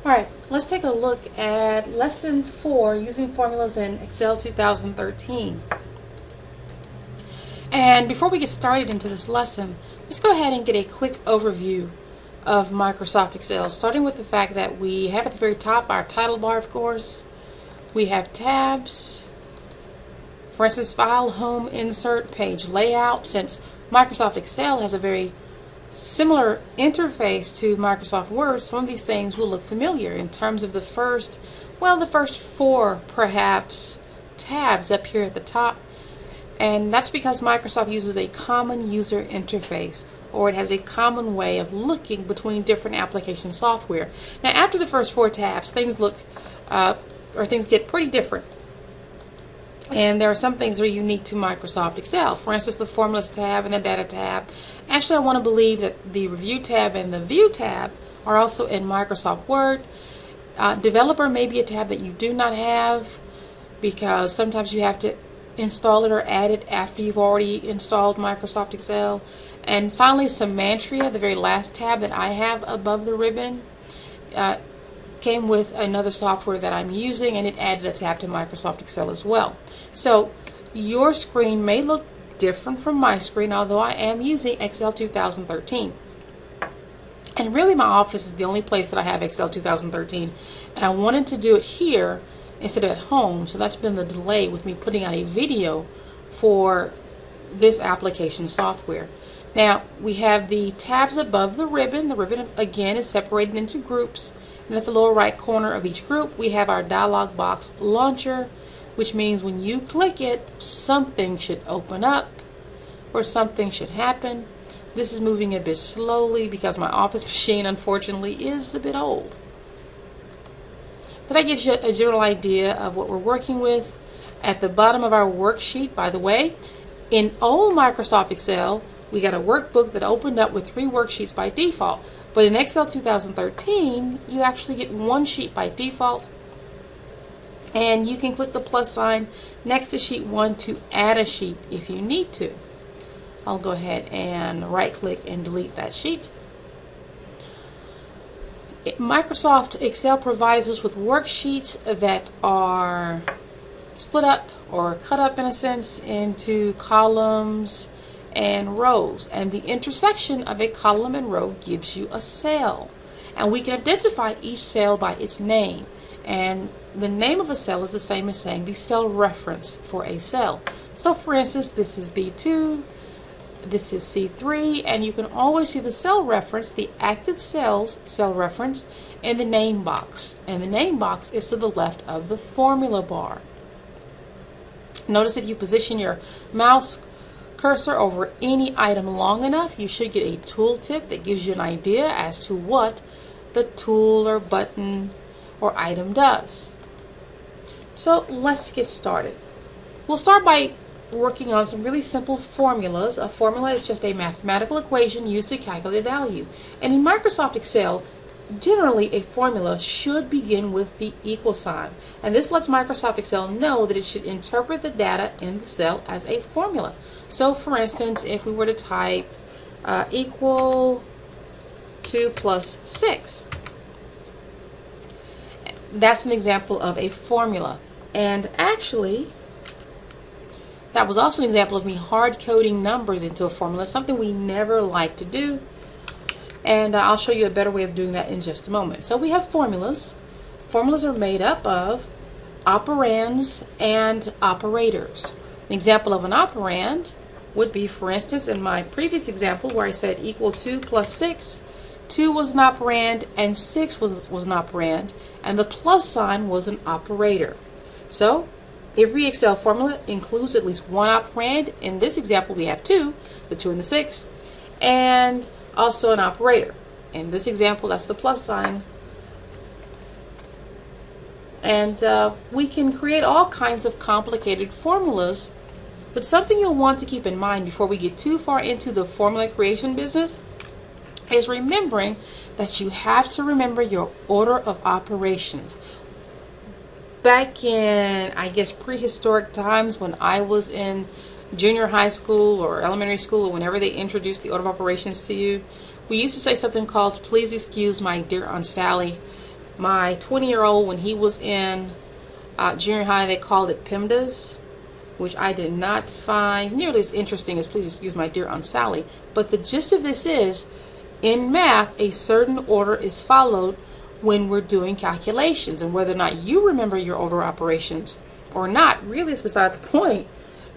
Alright, let's take a look at Lesson 4, using formulas in Excel 2013. And before we get started into this lesson, let's go ahead and get a quick overview of Microsoft Excel, starting with the fact that we have at the very top our title bar, of course. We have tabs, for instance, File, Home, Insert, Page Layout. Since Microsoft Excel has a very similar interface to Microsoft Word, some of these things will look familiar in terms of the first four perhaps tabs up here at the top. And that's because Microsoft uses a common user interface, or it has a common way of looking between different application software. Now, after the first four tabs, things get pretty different. And there are some things that are unique to Microsoft Excel. For instance, the Formulas tab and the Data tab. Actually, I want to believe that the Review tab and the View tab are also in Microsoft Word. Developer may be a tab that you do not have, because sometimes you have to install it or add it after you've already installed Microsoft Excel. And finally, Semantria, the very last tab that I have above the ribbon, came with another software that I'm using, and it added a tab to Microsoft Excel as well. So your screen may look different from my screen, although I am using Excel 2013. And really, my office is the only place that I have Excel 2013, and I wanted to do it here instead of at home, so that's been the delay with me putting out a video for this application software. Now, we have the tabs above the ribbon. The ribbon, again, is separated into groups. And at the lower right corner of each group, we have our Dialog Box Launcher, which means when you click it, something should open up or something should happen. This is moving a bit slowly because my office machine, unfortunately, is a bit old. But that gives you a general idea of what we're working with. At the bottom of our worksheet, by the way, in old Microsoft Excel, we got a workbook that opened up with 3 worksheets by default. But in Excel 2013, you actually get 1 sheet by default, and you can click the plus sign next to sheet 1 to add a sheet if you need to. I'll go ahead and right click and delete that sheet. Microsoft Excel provides us with worksheets that are split up or cut up, in a sense, into columns and rows, and the intersection of a column and row gives you a cell, and we can identify each cell by its name. And the name of a cell is the same as saying the cell reference for a cell. So for instance, this is B2, this is C3, and you can always see the cell reference, the active cell's cell reference, in the name box, and the name box is to the left of the formula bar. Notice if you position your mouse cursor over any item long enough, you should get a tooltip that gives you an idea as to what the tool or button or item does. So let's get started. We'll start by working on some really simple formulas. A formula is just a mathematical equation used to calculate a value. And in Microsoft Excel, generally a formula should begin with the equal sign. And this lets Microsoft Excel know that it should interpret the data in the cell as a formula. So for instance, if we were to type equal 2 plus 6, that's an example of a formula. And actually, that was also an example of me hard coding numbers into a formula, something we never like to do. And I'll show you a better way of doing that in just a moment. So we have formulas. Formulas are made up of operands and operators. An example of an operand would be, for instance, in my previous example where I said equal 2 plus 6, 2 was an operand and 6 was an operand, and the plus sign was an operator. So every Excel formula includes at least 1 operand. In this example, we have 2, the 2 and the 6, and also an operator. In this example, that's the plus sign. And we can create all kinds of complicated formulas, but something you'll want to keep in mind before we get too far into the formula creation business is remembering that you have to remember your order of operations. Back in, I guess, prehistoric times, when I was in junior high school or elementary school, or whenever they introduced the order of operations to you, we used to say something called, "Please excuse my dear Aunt Sally," My 20-year-old, when he was in junior high, they called it PEMDAS, which I did not find nearly as interesting as Please Excuse My Dear Aunt Sally. But the gist of this is, in math, a certain order is followed when we're doing calculations, and whether or not you remember your order operations or not really is beside the point.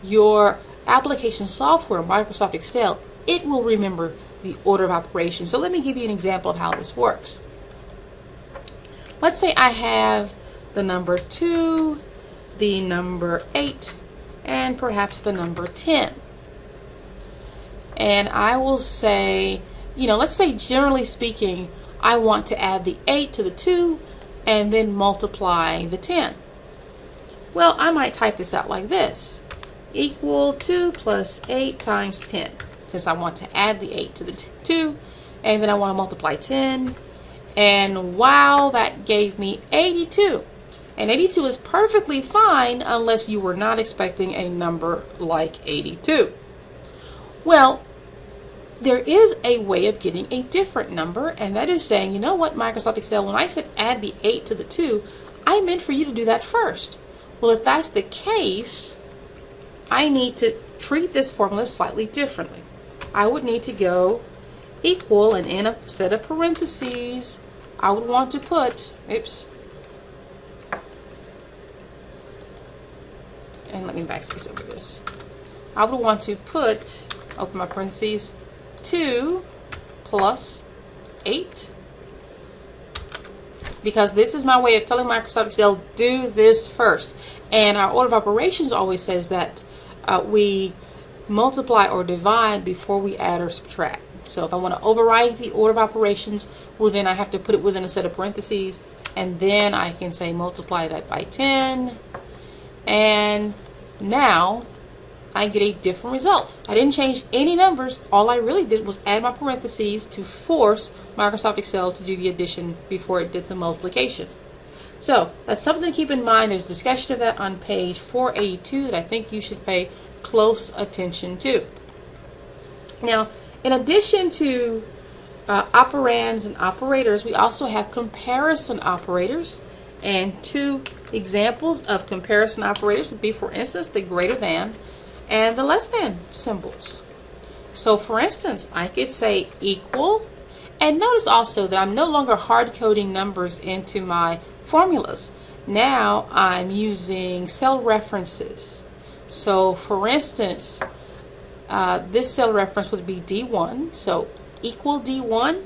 Your application software, Microsoft Excel, it will remember the order of operations. So let me give you an example of how this works. Let's say I have the number 2, the number 8, and perhaps the number 10. And I will say, let's say generally speaking, I want to add the 8 to the 2 and then multiply the 10. Well, I might type this out like this. Equal 2 plus 8 times 10. Since I want to add the 8 to the 2, and then I want to multiply 10. And wow, that gave me 82. And 82 is perfectly fine unless you were not expecting a number like 82. Well, there is a way of getting a different number, and that is saying, you know what, Microsoft Excel, when I said add the 8 to the 2, I meant for you to do that first. Well, if that's the case, I need to treat this formula slightly differently. I would need to go equal, and in a set of parentheses, I would want to put, and let me backspace over this. I would want to put, open my parentheses, 2 plus 8. Because this is my way of telling Microsoft Excel, do this first. And our order of operations always says that we multiply or divide before we add or subtract. So if I want to override the order of operations, well, then I have to put it within a set of parentheses, and then I can say multiply that by 10, and now I get a different result. I didn't change any numbers. All I really did was add my parentheses to force Microsoft Excel to do the addition before it did the multiplication. So that's something to keep in mind. There's discussion of that on page 482 that I think you should pay close attention to. Now, in addition to operands and operators, we also have comparison operators. And two examples of comparison operators would be, for instance, the greater than and the less than symbols. So, for instance, I could say equal, and notice also that I'm no longer hard coding numbers into my formulas. Now I'm using cell references. So, for instance, this cell reference would be D1, so equal D1,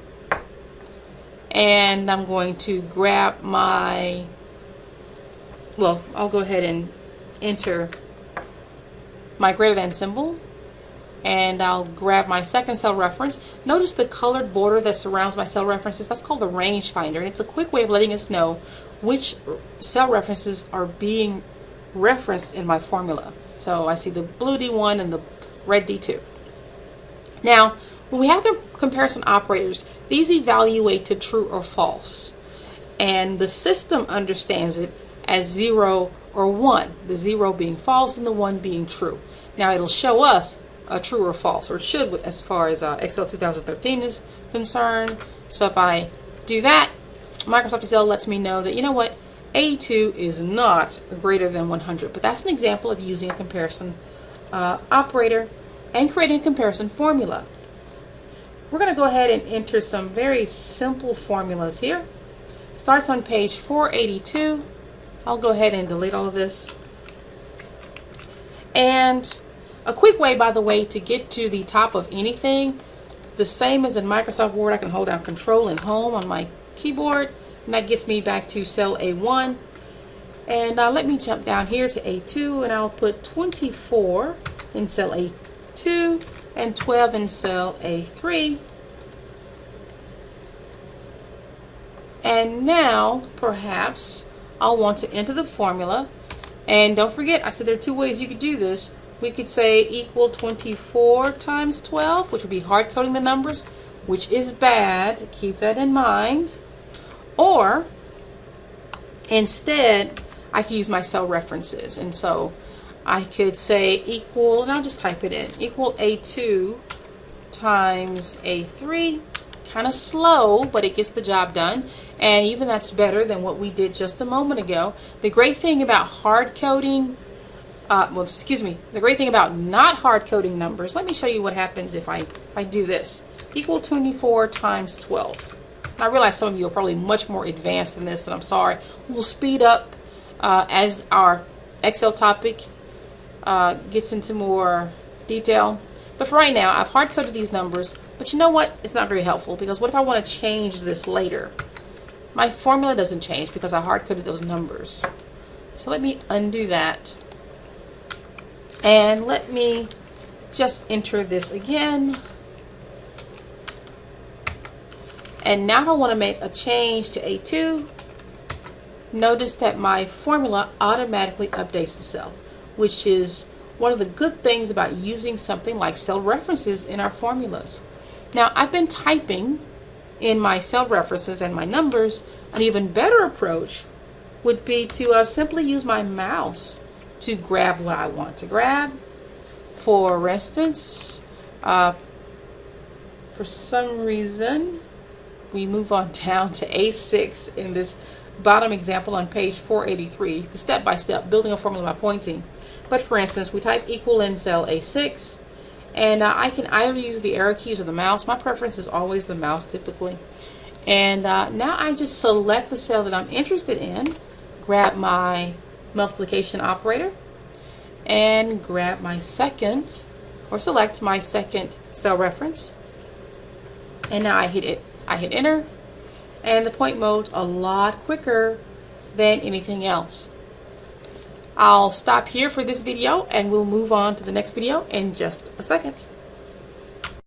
and I'm going to grab my, well, I'll go ahead and enter my greater than symbol, and I'll grab my second cell reference. Notice the colored border that surrounds my cell references. That's called the range finder, and it's a quick way of letting us know which cell references are being referenced in my formula. So I see the blue D1 and the red D2. Now, when we have comparison operators, these evaluate to true or false, and the system understands it as 0 or 1, the 0 being false and the 1 being true. Now it'll show us a true or false, or it should as far as Excel 2013 is concerned. So if I do that, Microsoft Excel lets me know that, you know what, 82 is not greater than 100. But that's an example of using a comparison operator and creating a comparison formula. We're going to go ahead and enter some very simple formulas here. Starts on page 482. I'll go ahead and delete all of this. And a quick way, by the way, to get to the top of anything, the same as in Microsoft Word, I can hold down Control and Home on my keyboard, and that gets me back to cell A1. And let me jump down here to A2, and I'll put 24 in cell A2 and 12 in cell A3. And now, perhaps, I'll want to enter the formula. And don't forget, I said there are two ways you could do this. We could say equal 24 times 12, which would be hard coding the numbers, which is bad. Keep that in mind. Or, instead, I could use my cell references. And so I could say equal, and I'll just type it in, equal A2 times A3. Kind of slow, but it gets the job done. And even that's better than what we did just a moment ago. The great thing about hard coding, the great thing about not hard coding numbers, let me show you what happens if I do this. Equal 24 times 12. I realize some of you are probably much more advanced than this, and I'm sorry. We'll speed up as our Excel topic gets into more detail. But for right now, I've hard coded these numbers, but you know what? It's not very helpful, because what if I want to change this later? My formula doesn't change because I hard coded those numbers. So let me undo that. And let me just enter this again. And now if I want to make a change to A2, notice that my formula automatically updates the cell, which is one of the good things about using something like cell references in our formulas. Now, I've been typing in my cell references and my numbers. An even better approach would be to simply use my mouse to grab what I want to grab. For instance, for some reason, we move on down to A6 in this bottom example on page 483, the step-by-step building a formula by pointing. But for instance, we type equal in cell A6, and I can either use the arrow keys or the mouse. My preference is always the mouse typically. And now I just select the cell that I'm interested in, grab my multiplication operator, and grab my second, or select my second cell reference. And now I hit it. I hit enter, and the point mode's a lot quicker than anything else. I'll stop here for this video, and we'll move on to the next video in just a second.